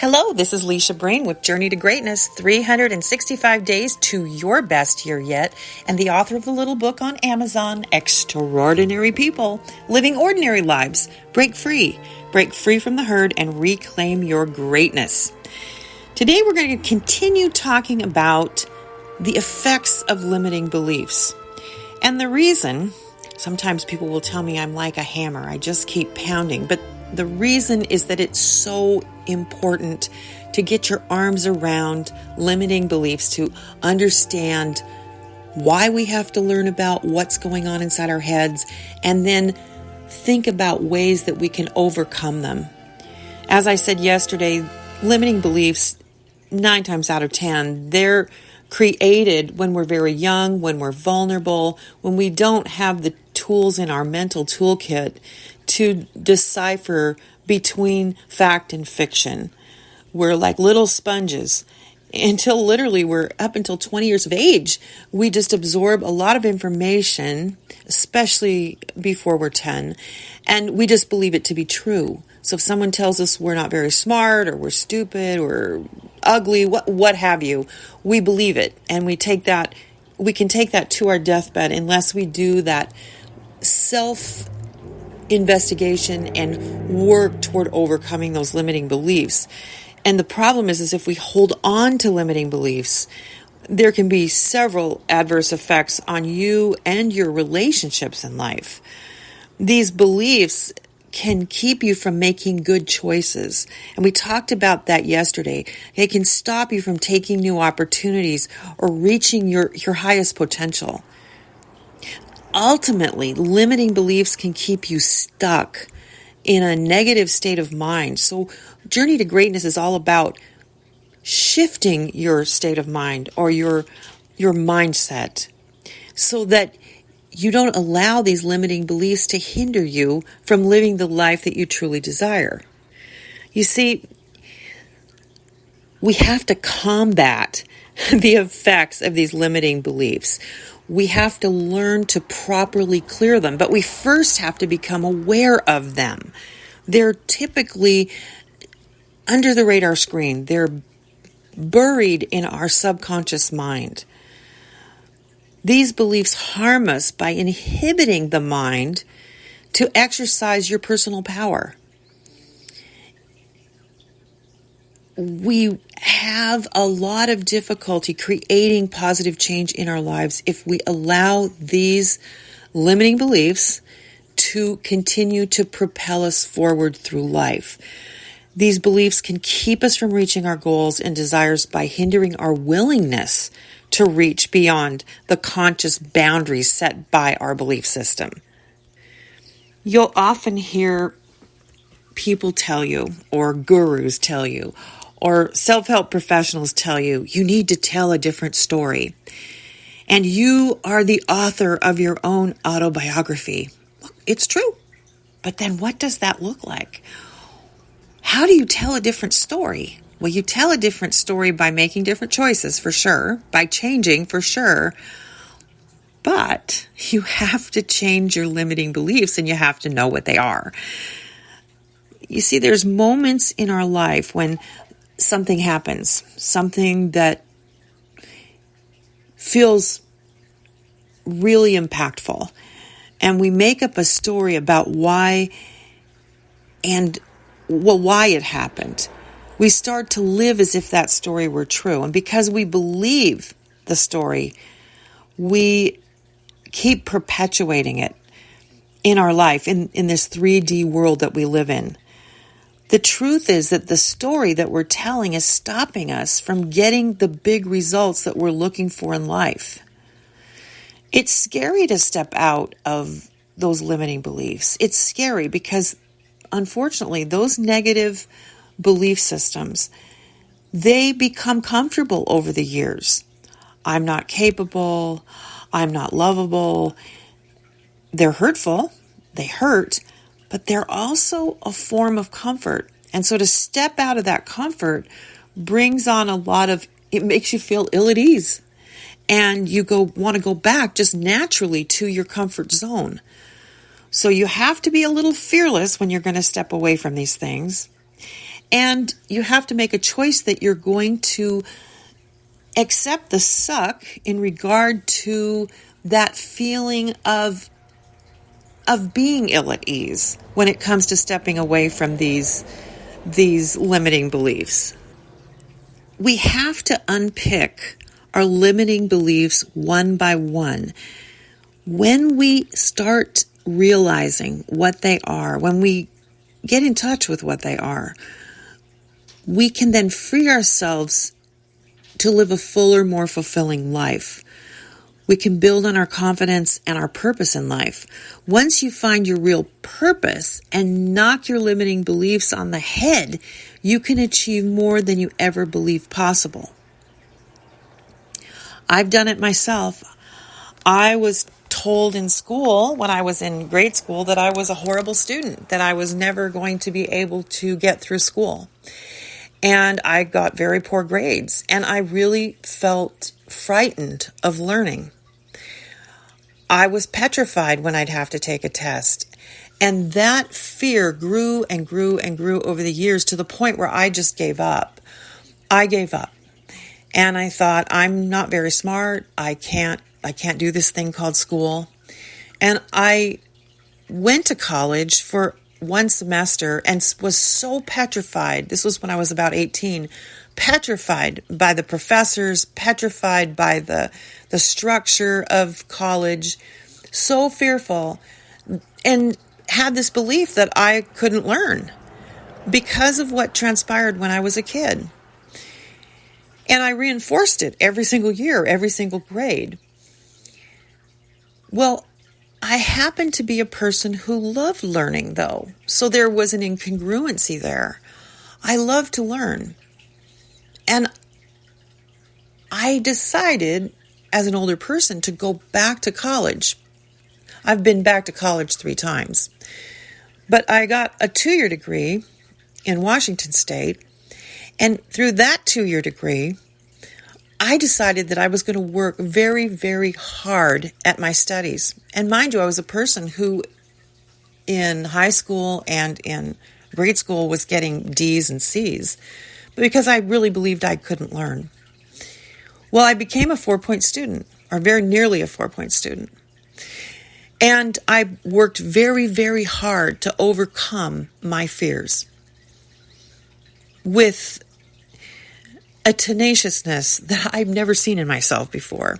Hello, this is Leisha Brain with Journey to Greatness, 365 Days to Your Best Year Yet, and the author of the little book on Amazon, Extraordinary People, Living Ordinary Lives. Break free from the herd, and reclaim your greatness. Today we're going to continue talking about the effects of limiting beliefs. And the reason, sometimes people will tell me I'm like a hammer, I just keep pounding, but the reason is that it's so important to get your arms around limiting beliefs, to understand why we have to learn about what's going on inside our heads, and then think about ways that we can overcome them. As I said yesterday, limiting beliefs, 9 times out of 10, they're created when we're very young, when we're vulnerable, when we don't have the tools in our mental toolkit to decipher between fact and fiction. We're like little sponges. We're up until 20 years of age, we just absorb a lot of information, especially before we're 10, and we just believe it to be true. So if someone tells us we're not very smart, or we're stupid, or ugly, what have you, we believe it, and we can take that to our deathbed unless we do that self-investigation and work toward overcoming those limiting beliefs. And the problem is if we hold on to limiting beliefs, there can be several adverse effects on you and your relationships in life. These beliefs can keep you from making good choices. And we talked about that yesterday. It can stop you from taking new opportunities or reaching your highest potential. Ultimately, limiting beliefs can keep you stuck in a negative state of mind. So Journey to Greatness is all about shifting your state of mind or your mindset so that you don't allow these limiting beliefs to hinder you from living the life that you truly desire. You see, we have to combat the effects of these limiting beliefs. We have to learn to properly clear them, but we first have to become aware of them. They're typically under the radar screen. They're buried in our subconscious mind. These beliefs harm us by inhibiting the mind to exercise your personal power. We have a lot of difficulty creating positive change in our lives if we allow these limiting beliefs to continue to propel us forward through life. These beliefs can keep us from reaching our goals and desires by hindering our willingness to reach beyond the conscious boundaries set by our belief system. You'll often hear people tell you, or gurus tell you, or self-help professionals tell you, you need to tell a different story. And you are the author of your own autobiography. Look, it's true. But then what does that look like? How do you tell a different story? Well, you tell a different story by making different choices, for sure, by changing, for sure. But you have to change your limiting beliefs, and you have to know what they are. You see, there's moments in our life when something happens, something that feels really impactful, and we make up a story about why it happened. We start to live as if that story were true, and because we believe the story, we keep perpetuating it in our life, in this 3D world that we live in. The truth is that the story that we're telling is stopping us from getting the big results that we're looking for in life. It's scary to step out of those limiting beliefs. It's scary because, unfortunately, those negative belief systems, they become comfortable over the years. I'm not capable. I'm not lovable. They're hurtful. They hurt. But they're also a form of comfort. And so to step out of that comfort brings on it makes you feel ill at ease. And you want to go back just naturally to your comfort zone. So you have to be a little fearless when you're going to step away from these things. And you have to make a choice that you're going to accept the suck in regard to that feeling of being ill at ease when it comes to stepping away from these limiting beliefs. We have to unpick our limiting beliefs one by one. When we start realizing what they are, when we get in touch with what they are, we can then free ourselves to live a fuller, more fulfilling life. We can build on our confidence and our purpose in life. Once you find your real purpose and knock your limiting beliefs on the head, you can achieve more than you ever believed possible. I've done it myself. I was told in school, when I was in grade school, that I was a horrible student, that I was never going to be able to get through school. And I got very poor grades, and I really felt frightened of learning. I was petrified when I'd have to take a test. And that fear grew and grew and grew over the years to the point where I just gave up. I gave up. And I thought, I'm not very smart. I can't do this thing called school. And I went to college for one semester and was so petrified. This was when I was about 18. Petrified by the professors, petrified by the structure of college, so fearful, and had this belief that I couldn't learn because of what transpired when I was a kid. And I reinforced it every single year, every single grade. Well, I happened to be a person who loved learning, though, so there was an incongruency there. I love to learn. And I decided, as an older person, to go back to college. I've been back to college 3 times. But I got a 2-year degree in Washington State. And through that 2-year degree, I decided that I was going to work very, very hard at my studies. And mind you, I was a person who in high school and in grade school was getting D's and C's, but because I really believed I couldn't learn. Well, I became a 4-point student, or very nearly a 4-point student. And I worked very, very hard to overcome my fears with a tenaciousness that I've never seen in myself before.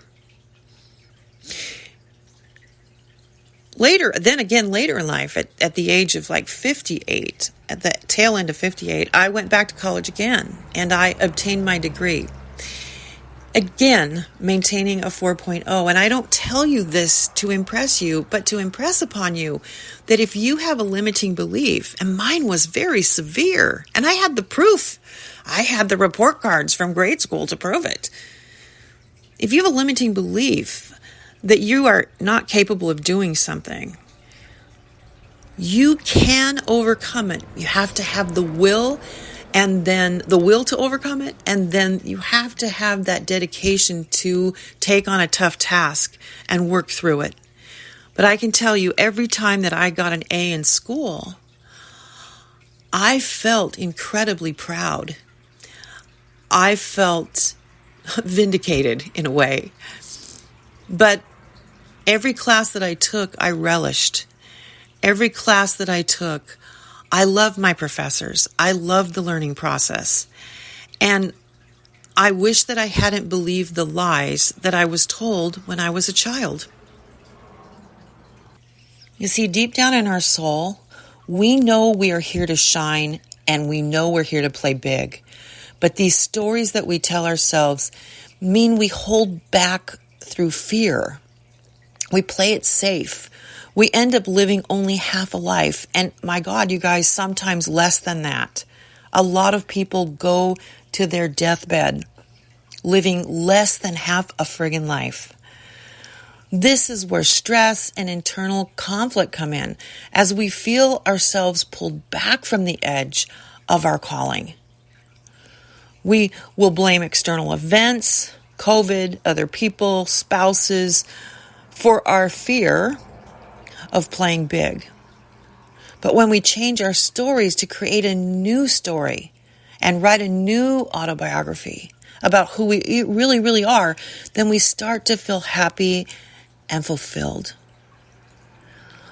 Later in life, at the age of like 58, at the tail end of 58, I went back to college again, and I obtained my degree. Again, maintaining a 4.0. And I don't tell you this to impress you, but to impress upon you that if you have a limiting belief, and mine was very severe, and I had the proof. I had the report cards from grade school to prove it. If you have a limiting belief that you are not capable of doing something, you can overcome it. You have to have the will, and then the will to overcome it, and then you have to have that dedication to take on a tough task and work through it. But I can tell you, every time that I got an A in school, I felt incredibly proud. I felt vindicated in a way. But every class that I took, I relished. Every class that I took, I loved my professors. I loved the learning process. And I wish that I hadn't believed the lies that I was told when I was a child. You see, deep down in our soul, we know we are here to shine, and we know we're here to play big. But these stories that we tell ourselves mean we hold back through fear. We play it safe. We end up living only half a life. And my God, you guys, sometimes less than that. A lot of people go to their deathbed living less than half a friggin' life. This is where stress and internal conflict come in, as we feel ourselves pulled back from the edge of our calling. We will blame external events, COVID, other people, spouses, for our fear of playing big. But when we change our stories to create a new story, and write a new autobiography about who we really, really are, then we start to feel happy and fulfilled.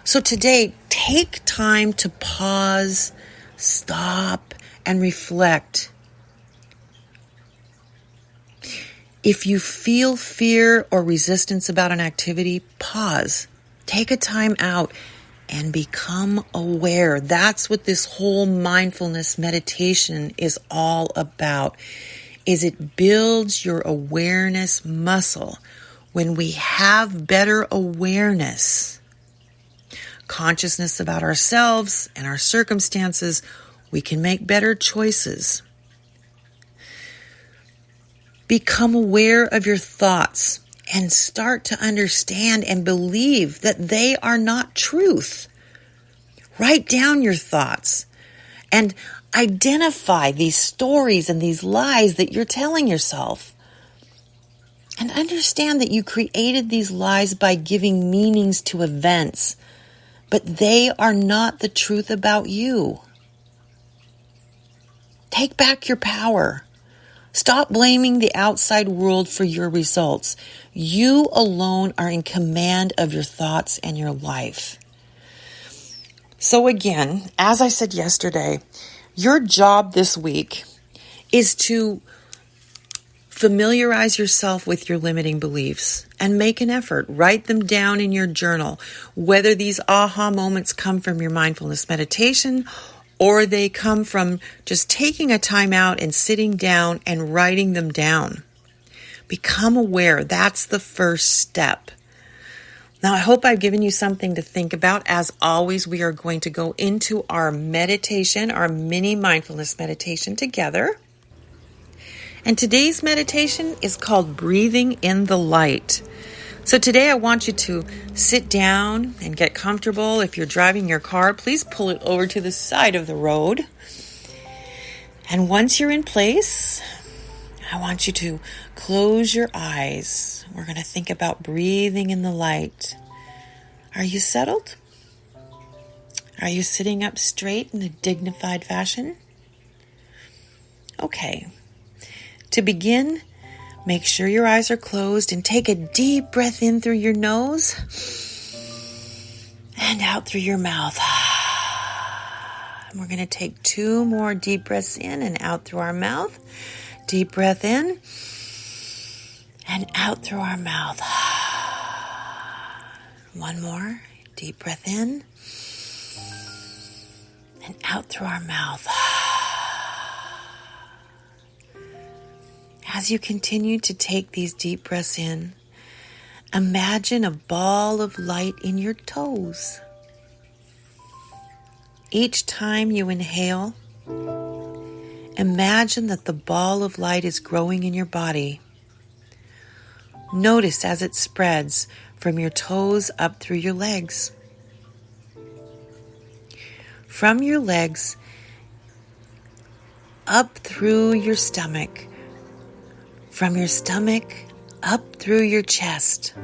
So today, take time to pause, stop, and reflect. If you feel fear or resistance about an activity, pause. Take a time out and become aware. That's what this whole mindfulness meditation is all about. Is it builds your awareness muscle. When we have better awareness, consciousness about ourselves and our circumstances, we can make better choices. Become aware of your thoughts and start to understand and believe that they are not truth. Write down your thoughts and identify these stories and these lies that you're telling yourself. And understand that you created these lies by giving meanings to events, but they are not the truth about you. Take back your power. Stop blaming the outside world for your results. You alone are in command of your thoughts and your life. So again, as I said yesterday, your job this week is to familiarize yourself with your limiting beliefs and make an effort. Write them down in your journal, whether these aha moments come from your mindfulness meditation or they come from just taking a time out and sitting down and writing them down. Become aware. That's the first step. Now, I hope I've given you something to think about. As always, we are going to go into our meditation, our mini mindfulness meditation together. And today's meditation is called Breathing in the Light. So today I want you to sit down and get comfortable. If you're driving your car, please pull it over to the side of the road. And once you're in place, I want you to close your eyes. We're going to think about breathing in the light. Are you settled? Are you sitting up straight in a dignified fashion? Okay. To begin, make sure your eyes are closed and take a deep breath in through your nose and out through your mouth. And we're going to take 2 more deep breaths in and out through our mouth. Deep breath in and out through our mouth. 1 more. Deep breath in and out through our mouth. As you continue to take these deep breaths in, imagine a ball of light in your toes. Each time you inhale, imagine that the ball of light is growing in your body. Notice as it spreads from your toes up through your legs. From your legs up through your stomach. From your stomach up through your chest.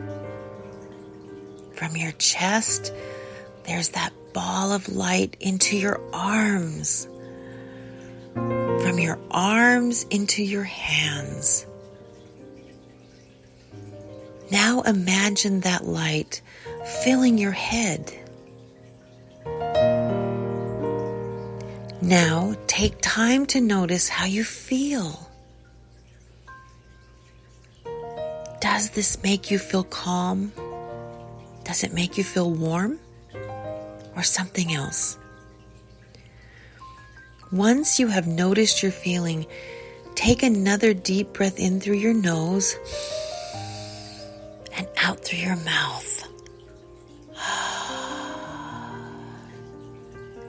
From your chest, there's that ball of light into your arms. From your arms into your hands. Now imagine that light filling your head. Now take time to notice how you feel. Does this make you feel calm? Does it make you feel warm? Or something else? Once you have noticed your feeling, take another deep breath in through your nose and out through your mouth.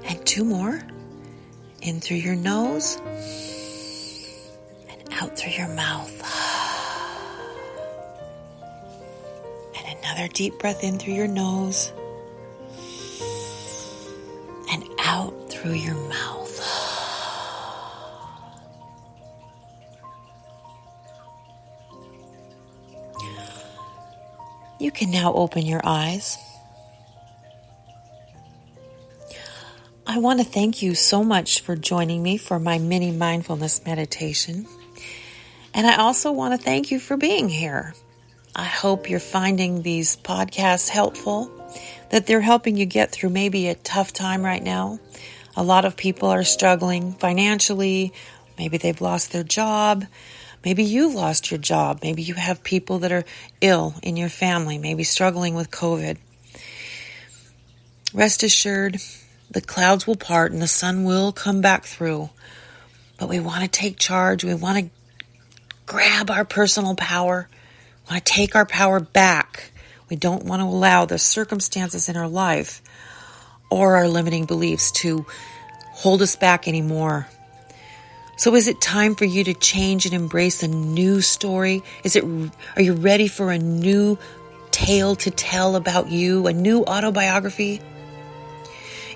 And 2 more. In through your nose and out through your mouth. Another deep breath in through your nose and out through your mouth. You can now open your eyes. I want to thank you so much for joining me for my mini mindfulness meditation. And I also want to thank you for being here. I hope you're finding these podcasts helpful, that they're helping you get through maybe a tough time right now. A lot of people are struggling financially. Maybe they've lost their job. Maybe you lost your job. Maybe you have people that are ill in your family, maybe struggling with COVID. Rest assured, the clouds will part and the sun will come back through. But we want to take charge. We want to grab our personal power. We want to take our power back. We don't want to allow the circumstances in our life or our limiting beliefs to hold us back anymore. So is it time for you to change and embrace a new story? Are you ready for a new tale to tell about you, a new autobiography?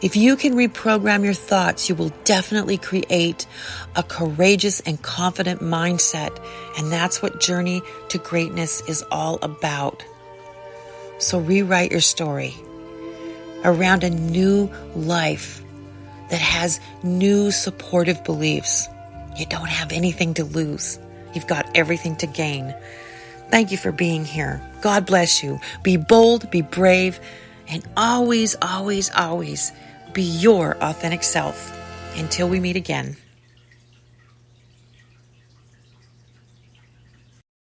If you can reprogram your thoughts, you will definitely create a courageous and confident mindset. And that's what Journey to Greatness is all about. So rewrite your story around a new life that has new supportive beliefs. You don't have anything to lose. You've got everything to gain. Thank you for being here. God bless you. Be bold, be brave, and always, always, always be your authentic self. Until we meet again.